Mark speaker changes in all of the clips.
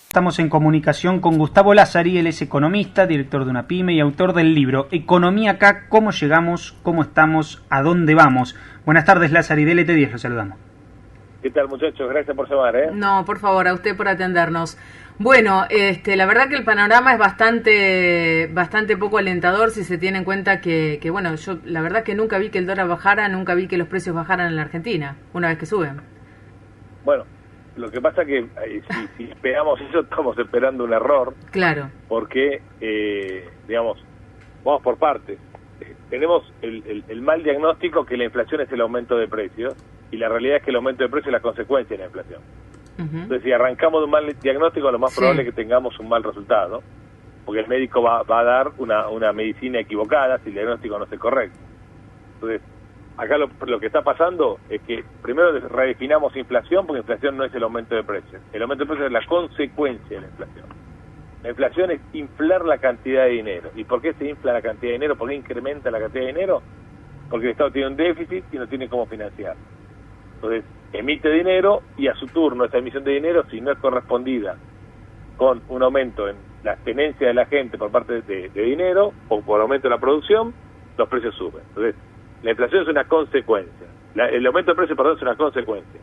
Speaker 1: Estamos en comunicación con Gustavo Lazzari, él es economista, director de una pyme y autor del libro Economía acá, cómo llegamos, cómo estamos, a dónde vamos. Buenas tardes, Lazzari, de LT10, lo saludamos.
Speaker 2: ¿Qué tal, muchachos? Gracias por llamar,
Speaker 3: No, por favor, a usted por atendernos. Bueno, la verdad que el panorama es bastante poco alentador si se tiene en cuenta que bueno, yo la verdad que nunca vi que el dólar bajara, nunca vi que los precios bajaran en la Argentina, una vez que suben.
Speaker 2: Bueno, lo que pasa que si esperamos eso, estamos esperando un error.
Speaker 3: Claro.
Speaker 2: Porque, digamos, vamos por partes. Tenemos el mal diagnóstico que la inflación es el aumento de precios, y la realidad es que el aumento de precios es la consecuencia de la inflación. Entonces, si arrancamos de un mal diagnóstico, lo más probable es que tengamos un mal resultado, porque el médico va a dar una medicina equivocada si el diagnóstico no es el correcto. Entonces, acá lo que está pasando es que primero redefinamos inflación, porque inflación no es el aumento de precios. El aumento de precios es la consecuencia de la inflación. La inflación es inflar la cantidad de dinero. ¿Y por qué se infla la cantidad de dinero? ¿Por qué incrementa la cantidad de dinero? Porque el Estado tiene un déficit y no tiene cómo financiar. Entonces, emite dinero y a su turno esa emisión de dinero, si no es correspondida con un aumento en la tenencia de la gente por parte de dinero o por aumento de la producción, los precios suben. Entonces, la inflación es una consecuencia. El aumento de precios, perdón, es una consecuencia.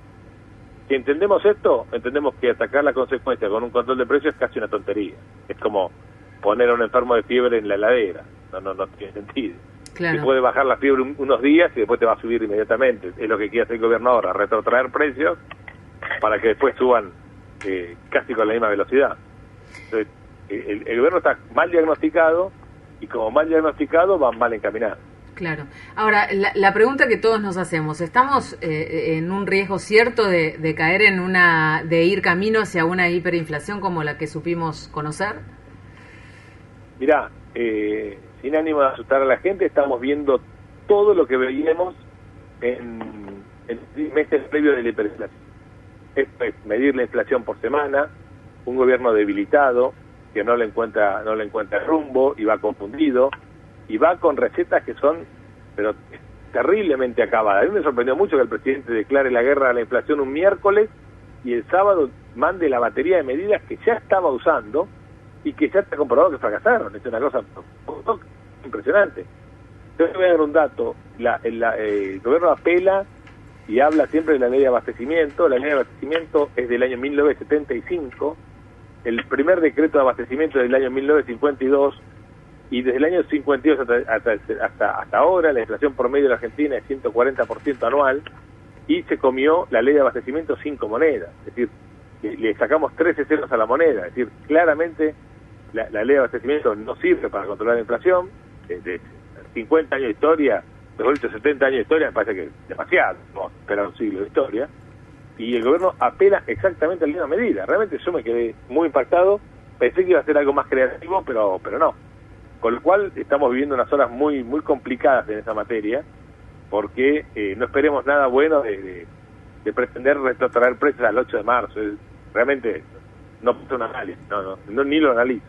Speaker 2: Si entendemos esto, entendemos que atacar la consecuencia con un control de precios es casi una tontería. Es como poner a un enfermo de fiebre en la heladera. No tiene sentido.
Speaker 3: Claro.
Speaker 2: Se puede bajar la fiebre unos días y después te va a subir inmediatamente. Es lo que quiere hacer el gobierno ahora, retrotraer precios para que después suban casi con la misma velocidad. Entonces, el gobierno está mal diagnosticado, y como mal diagnosticado va mal encaminado.
Speaker 3: Claro. Ahora, la pregunta que todos nos hacemos, ¿estamos en un riesgo cierto de caer de ir camino hacia una hiperinflación como la que supimos conocer?
Speaker 2: Mirá, sin ánimo de asustar a la gente, estamos viendo todo lo que veíamos en meses previos de la hiperinflación. Esto es medir la inflación por semana, un gobierno debilitado, que no le encuentra rumbo y va confundido, y va con recetas que son, pero terriblemente acabadas. A mí me sorprendió mucho que el presidente declare la guerra a la inflación un miércoles y el sábado mande la batería de medidas que ya estaba usando y que ya está comprobado que fracasaron. Es una cosa impresionante. Yo te voy a dar un dato. El gobierno apela y habla siempre de la ley de abastecimiento. La ley de abastecimiento es del año 1975. El primer decreto de abastecimiento es del año 1952. Y desde el año 52 hasta ahora, la inflación promedio de la Argentina es 140% anual, y se comió la ley de abastecimiento 5 monedas. Es decir, le sacamos 13 ceros a la moneda. Es decir, claramente la ley de abastecimiento no sirve para controlar la inflación. De 50 años de historia, mejor dicho, 70 años de historia, me parece que es demasiado. Vamos a esperar un siglo de historia. Y el gobierno apela exactamente a la misma medida. Realmente yo me quedé muy impactado. Pensé que iba a ser algo más creativo, pero no. Con lo cual estamos viviendo unas horas muy complicadas en esa materia, porque no esperemos nada bueno de pretender retrotraer precios al 8 de marzo. Realmente no puse un análisis, ni lo analizo.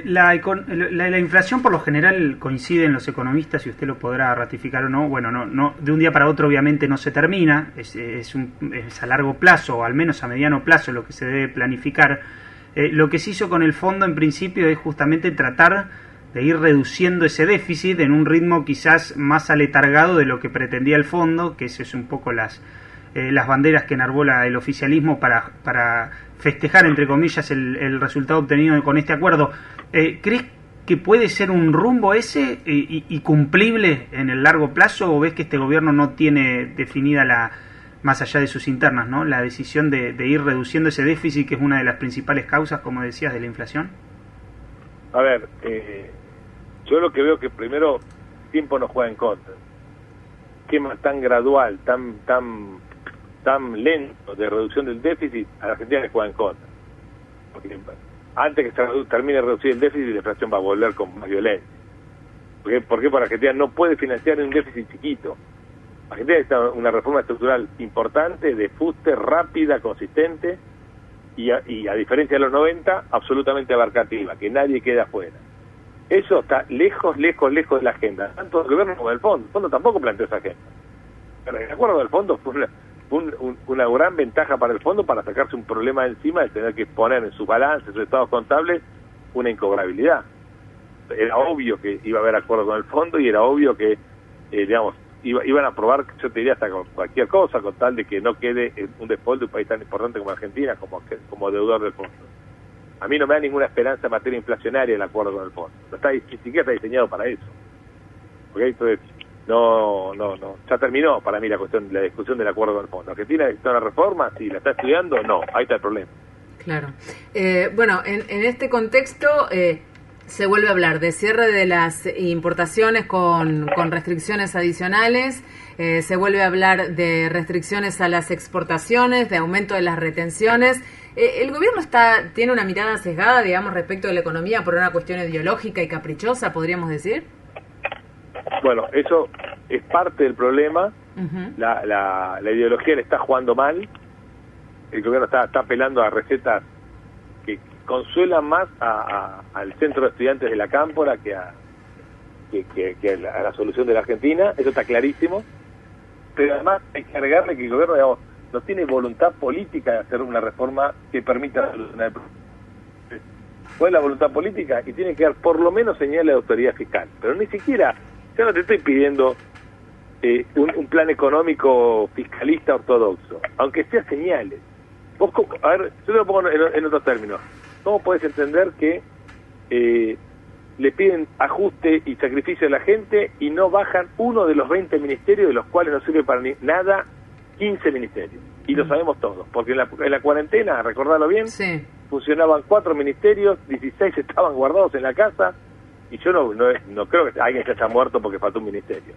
Speaker 1: La inflación por lo general coincide en los economistas, y usted lo podrá ratificar o no. Bueno, no de un día para otro obviamente no se termina, es a largo plazo, o al menos a mediano plazo, lo que se debe planificar. Lo que se hizo con el fondo en principio es justamente tratar de ir reduciendo ese déficit en un ritmo quizás más aletargado de lo que pretendía el fondo, que eso es un poco las banderas que enarbola el oficialismo para festejar, entre comillas, el resultado obtenido con este acuerdo. ¿Crees que puede ser un rumbo ese y cumplible en el largo plazo, o ves que este gobierno no tiene definida más allá de sus internas, ¿no?, la decisión de ir reduciendo ese déficit, que es una de las principales causas, como decías, de la inflación?
Speaker 2: A ver, yo lo que veo que primero tiempo nos juega en contra. Esquema tan gradual, tan lento de reducción del déficit, a la Argentina le juega en contra. Porque antes que se termine de reducir el déficit, la inflación va a volver con más violencia. ¿Por qué? Porque Argentina no puede financiar un déficit chiquito. Argentina necesita una reforma estructural importante, de fuste, rápida, consistente, y a diferencia de los 90, absolutamente abarcativa, que nadie quede afuera. Eso está lejos de la agenda, tanto del gobierno como del fondo. El fondo tampoco planteó esa agenda. Pero el acuerdo del fondo fue una gran ventaja para el fondo para sacarse un problema encima de tener que poner en sus balances, en sus estados contables, una incobrabilidad. Era obvio que iba a haber acuerdo con el fondo y era obvio que, digamos, iban a aprobar, yo te diría, hasta cualquier cosa, con tal de que no quede un default de un país tan importante como Argentina como deudor del fondo. A mí no me da ninguna esperanza en materia inflacionaria el acuerdo con el fondo. No está, ni siquiera está diseñado para eso. ¿Ok? Entonces, no, ya terminó para mí la discusión del acuerdo con el fondo. ¿Argentina necesita una reforma? Si la está estudiando, no, ahí está el problema.
Speaker 3: Claro. Bueno, en este contexto se vuelve a hablar de cierre de las importaciones con restricciones adicionales, se vuelve a hablar de restricciones a las exportaciones, de aumento de las retenciones. ¿El gobierno tiene una mirada sesgada, digamos, respecto de la economía por una cuestión ideológica y caprichosa, podríamos decir?
Speaker 2: Bueno, eso es parte del problema.
Speaker 3: Uh-huh.
Speaker 2: La ideología le está jugando mal. El gobierno está apelando a recetas que consuelan más al centro de estudiantes de la Cámpora que a la solución de la Argentina. Eso está clarísimo. Pero además hay que agregarle que el gobierno, digamos, no tiene voluntad política de hacer una reforma que permita solucionar el problema. ¿Cuál es la voluntad política? Y tiene que dar por lo menos señales de autoridad fiscal. Pero ni siquiera, yo no te estoy pidiendo un plan económico fiscalista ortodoxo, aunque sea señales. Vos, a ver, yo te lo pongo en otros términos. ¿Cómo podés entender que le piden ajuste y sacrificio a la gente y no bajan uno de los 20 ministerios, de los cuales no sirve para nada 15 ministerios? Y lo sabemos todos, porque en la cuarentena, recordarlo bien,
Speaker 3: sí,
Speaker 2: funcionaban 4 ministerios, 16 estaban guardados en la casa, y yo no creo que alguien se haya muerto porque faltó un ministerio.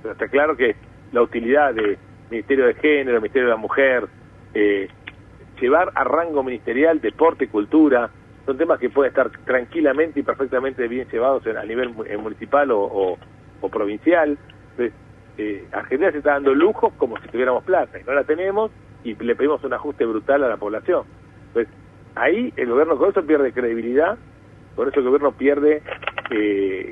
Speaker 2: Pero está claro que la utilidad de Ministerio de Género, Ministerio de la Mujer, llevar a rango ministerial deporte y cultura, son temas que pueden estar tranquilamente y perfectamente bien llevados a nivel municipal o provincial. Entonces, Argentina se está dando lujos como si tuviéramos plata, y no la tenemos, y le pedimos un ajuste brutal a la población. Entonces, ahí el gobierno con eso pierde credibilidad, con eso el gobierno pierde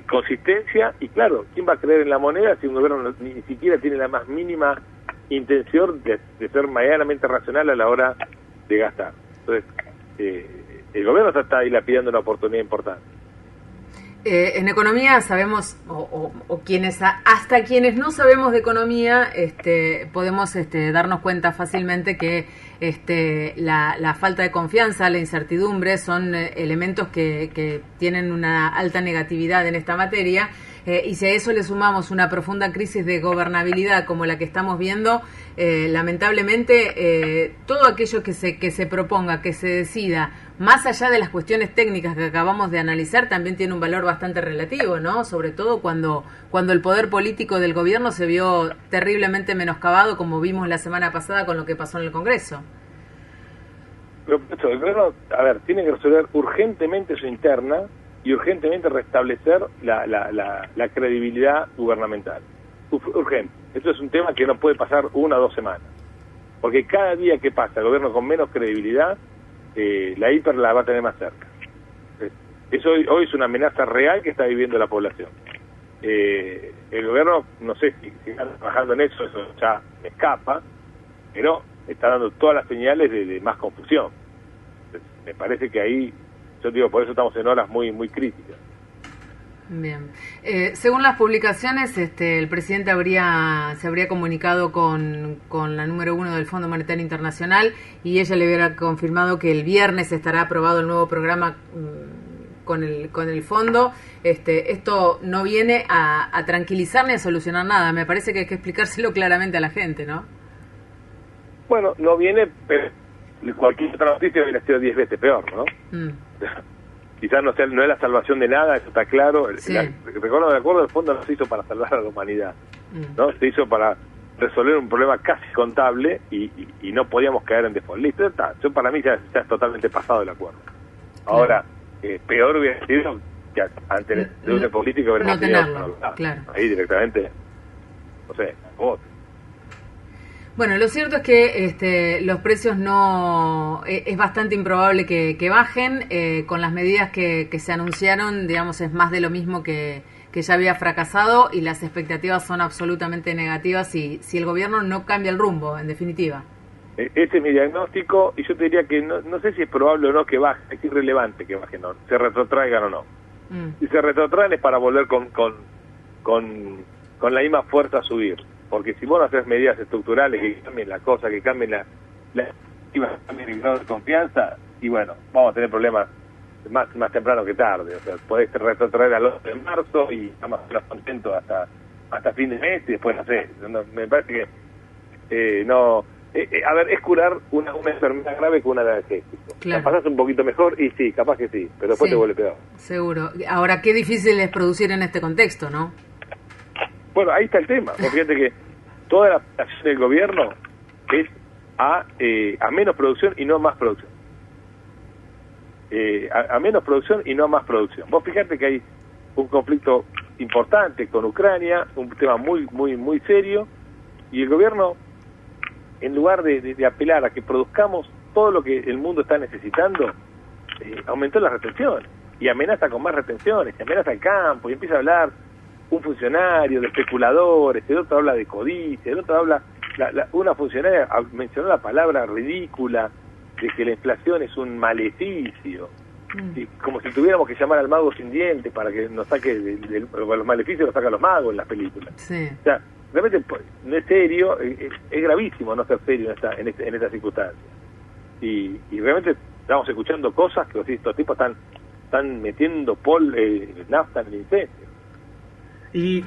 Speaker 2: consistencia, y claro, ¿quién va a creer en la moneda si un gobierno ni siquiera tiene la más mínima intención de ser medianamente racional a la hora de gastar? Entonces, el gobierno está ahí pidiendo una oportunidad importante.
Speaker 3: En economía sabemos, o quienes hasta quienes no sabemos de economía, podemos darnos cuenta fácilmente que la falta de confianza, la incertidumbre son elementos que tienen una alta negatividad en esta materia. Y si a eso le sumamos una profunda crisis de gobernabilidad como la que estamos viendo, lamentablemente todo aquello que se proponga, que se decida, más allá de las cuestiones técnicas que acabamos de analizar, también tiene un valor bastante relativo, ¿no? Sobre todo cuando el poder político del gobierno se vio terriblemente menoscabado, como vimos la semana pasada con lo que pasó en el Congreso.
Speaker 2: Pero el gobierno, tiene que resolver urgentemente su interna y urgentemente restablecer la credibilidad gubernamental. Urgente. Esto es un tema que no puede pasar 1 o 2 semanas. Porque cada día que pasa el gobierno con menos credibilidad, la hiper la va a tener más cerca. Eso hoy es una amenaza real que está viviendo la población. El gobierno, no sé si está trabajando en eso ya me escapa, pero está dando todas las señales de más confusión. Entonces, me parece que ahí, yo digo, por eso estamos en horas muy, muy críticas.
Speaker 3: Bien. Según las publicaciones, el presidente se habría comunicado con la número 1 del Fondo Monetario Internacional y ella le hubiera confirmado que el viernes estará aprobado el nuevo programa con el fondo. Esto no viene a tranquilizar ni a solucionar nada. Me parece que hay que explicárselo claramente a la gente, ¿no?
Speaker 2: Bueno, no viene, pero cualquier otra noticia hubiera sido 10 veces peor, ¿no? Quizás no es la salvación de nada, eso está claro.
Speaker 3: Sí.
Speaker 2: Recuerdo, de acuerdo, el fondo no se hizo para salvar a la humanidad, ¿no? Se hizo para resolver un problema casi contable y no podíamos caer en default. Listo, está. Yo, para mí ya es totalmente pasado el acuerdo. Ahora, peor hubiera sido que ante el deuda político hubiera
Speaker 3: no tenerlo, claro.
Speaker 2: Ahí directamente, no sé, voto.
Speaker 3: Bueno, lo cierto es que los precios es bastante improbable que bajen. Con las medidas que se anunciaron, digamos, es más de lo mismo que que ya había fracasado y las expectativas son absolutamente negativas si el gobierno no cambia el rumbo, en definitiva.
Speaker 2: Ese es mi diagnóstico, y yo te diría que no sé si es probable o no que baje, es irrelevante que baje, no, se retrotraigan o no. Si se retrotraen es para volver con la misma fuerza a subir, porque si vos no haces medidas estructurales que cambien la cosa, que cambien cambien el grado de confianza, y bueno, vamos a tener problemas más temprano que tarde. O sea, podés retrotraer al 8 de marzo y estamos contentos hasta fin de mes, y después no sé, me parece que no... a ver, es curar una enfermedad grave con un analgésico.
Speaker 3: Claro.
Speaker 2: La pasás un poquito mejor y sí, capaz que sí, pero después te vuelve peor.
Speaker 3: Seguro. Ahora, qué difícil es producir en este contexto, ¿no?
Speaker 2: Bueno, ahí está el tema. Fíjate que toda la acción del gobierno es a menos producción y no más producción. A menos producción y no más producción. Vos fíjate que hay un conflicto importante con Ucrania, un tema muy, muy, muy serio, y el gobierno, en lugar de apelar a que produzcamos todo lo que el mundo está necesitando, aumentó las retenciones y amenaza con más retenciones, amenaza al campo y empieza a hablar un funcionario de especuladores, el otro habla de codicia, el otro habla, una funcionaria mencionó la palabra ridícula de que la inflación es un maleficio, y como si tuviéramos que llamar al mago sin dientes para que nos saque los maleficios, los saca los magos en las películas. Sí. O sea, realmente no es serio, es gravísimo no ser serio en esta circunstancia. Y realmente estamos escuchando cosas que estos tipos están metiendo nafta en el incendio.
Speaker 1: Y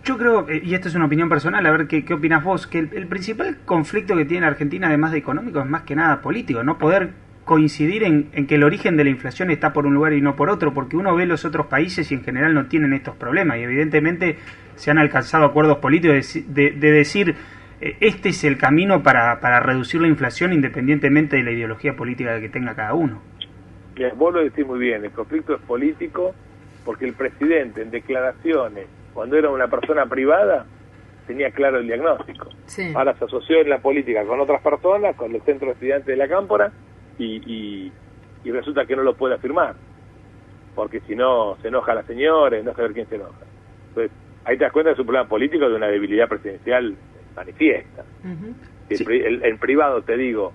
Speaker 1: yo creo, y esto es una opinión personal, a ver qué opinas vos, que el principal conflicto que tiene Argentina, además de económico, es más que nada político, no poder coincidir en que el origen de la inflación está por un lugar y no por otro, porque uno ve los otros países y en general no tienen estos problemas, y evidentemente se han alcanzado acuerdos políticos de decir este es el camino para reducir la inflación independientemente de la ideología política que tenga cada uno.
Speaker 2: Bien, vos lo decís muy bien, el conflicto es político porque el presidente en declaraciones, cuando era una persona privada, tenía claro el diagnóstico. Sí. Ahora se asoció en la política con otras personas, con el centro de estudiantes de la Cámpora, y resulta que no lo puede afirmar, porque si no se enoja la señora y no saber quién se enoja. Entonces, ahí te das cuenta de su problema político, de una debilidad presidencial manifiesta. Sí. En privado te digo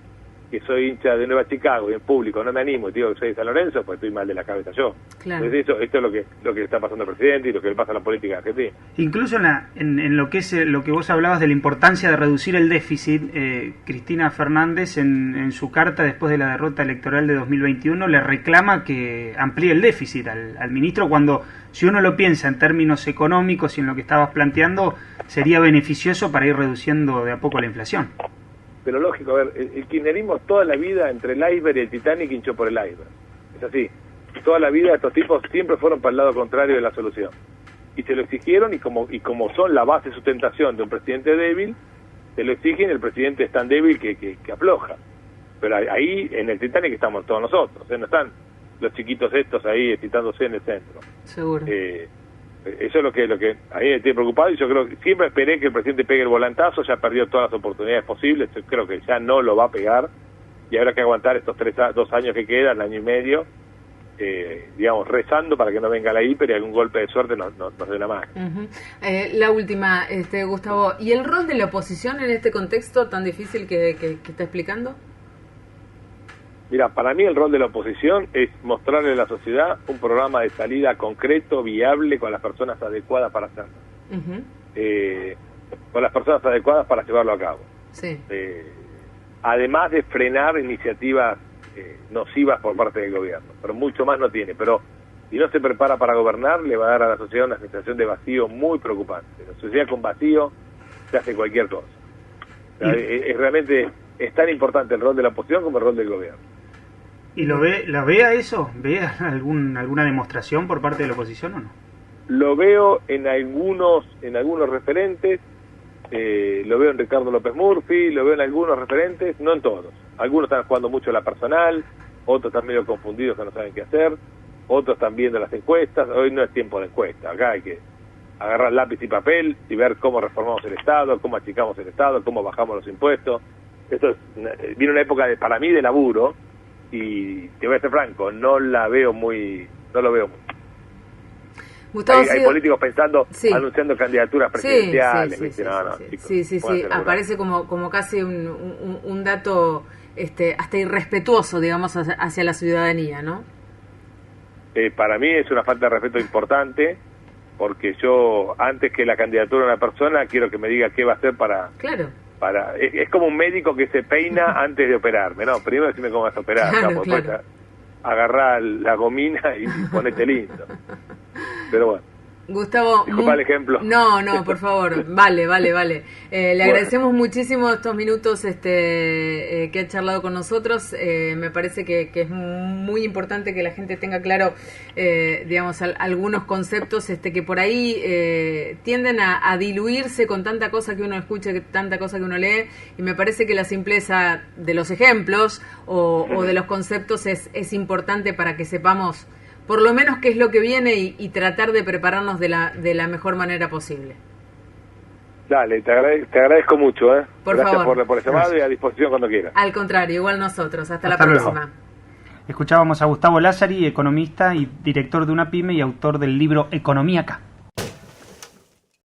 Speaker 2: que soy hincha de Nueva Chicago y en público no me animo y te digo que soy de San Lorenzo, pues estoy mal de la cabeza yo. Claro. Entonces esto es lo que le está pasando al presidente y lo que le pasa a la política argentina.
Speaker 1: Incluso en lo que es lo que vos hablabas de la importancia de reducir el déficit, Cristina Fernández en su carta después de la derrota electoral de 2021 le reclama que amplíe el déficit al ministro, cuando si uno lo piensa en términos económicos y en lo que estabas planteando, sería beneficioso para ir reduciendo de a poco la inflación.
Speaker 2: Pero lógico, a ver, el kirchnerismo toda la vida entre el iceberg y el Titanic hinchó por el iceberg. Es así. Toda la vida estos tipos siempre fueron para el lado contrario de la solución. Y se lo exigieron, y como son la base de sustentación de un presidente débil, se lo exigen, el presidente es tan débil que afloja. Pero ahí, en el Titanic, estamos todos nosotros. No están los chiquitos estos ahí excitándose en el centro.
Speaker 3: Seguro.
Speaker 2: Eso es lo que a mí me tiene preocupado, y yo creo que siempre esperé que el presidente pegue el volantazo, ya perdió todas las oportunidades posibles, yo creo que ya no lo va a pegar, y habrá que aguantar estos 2 años que quedan, año y medio, digamos, rezando para que no venga la hiper y algún golpe de suerte nos dé una mano.
Speaker 3: La última, Gustavo, ¿y el rol de la oposición en este contexto tan difícil que está explicando?
Speaker 2: Mira, para mí el rol de la oposición es mostrarle a la sociedad un programa de salida concreto, viable, con las personas adecuadas para hacerlo. Con las personas adecuadas para llevarlo a cabo. Sí. Además de frenar iniciativas nocivas por parte del gobierno, pero mucho más no tiene. Pero si no se prepara para gobernar, le va a dar a la sociedad una sensación de vacío muy preocupante. La sociedad con vacío se hace cualquier cosa. O sea, realmente es tan importante el rol de la oposición como el rol del gobierno.
Speaker 1: ¿Y lo ve a eso? ¿Ve alguna demostración por parte de la oposición o no?
Speaker 2: Lo veo en algunos referentes, lo veo en Ricardo López Murphy, lo veo en algunos referentes, no en todos. Algunos están jugando mucho la personal, otros están medio confundidos que no saben qué hacer, otros están viendo las encuestas. Hoy no es tiempo de encuesta, acá hay que agarrar lápiz y papel y ver cómo reformamos el Estado, cómo achicamos el Estado, cómo bajamos los impuestos. Esto viene una época para mí de laburo, y te voy a ser franco, no lo veo muy.
Speaker 3: Gustavo,
Speaker 2: hay políticos pensando,
Speaker 3: sí,
Speaker 2: anunciando candidaturas presidenciales.
Speaker 3: Sí, aparece como casi un dato hasta irrespetuoso, digamos, hacia la ciudadanía, ¿no?
Speaker 2: Para mí es una falta de respeto importante, porque yo, antes que la candidatura de una persona, quiero que me diga qué va a hacer para...
Speaker 3: Claro.
Speaker 2: Es como un médico que se peina antes de operarme, ¿no? Primero decime cómo vas a operar,
Speaker 3: claro,
Speaker 2: después agarrá la gomina y ponete lindo. Pero bueno.
Speaker 3: Gustavo,
Speaker 2: disculpa el ejemplo.
Speaker 3: No, por favor, vale. Le agradecemos muchísimo estos minutos que ha charlado con nosotros. Me parece que es muy importante que la gente tenga claro, digamos, algunos conceptos que por ahí tienden a diluirse con tanta cosa que uno escucha, tanta cosa que uno lee, y me parece que la simpleza de los ejemplos o de los conceptos es importante para que sepamos por lo menos qué es lo que viene y tratar de prepararnos de la mejor manera posible.
Speaker 2: Dale, te agradezco mucho.
Speaker 3: Gracias
Speaker 2: favor. por el llamado y a disposición cuando quieras.
Speaker 3: Al contrario, igual nosotros. Hasta la próxima.
Speaker 1: Luego. Escuchábamos a Gustavo Lázari, economista y director de una pyme y autor del libro Economía Acá.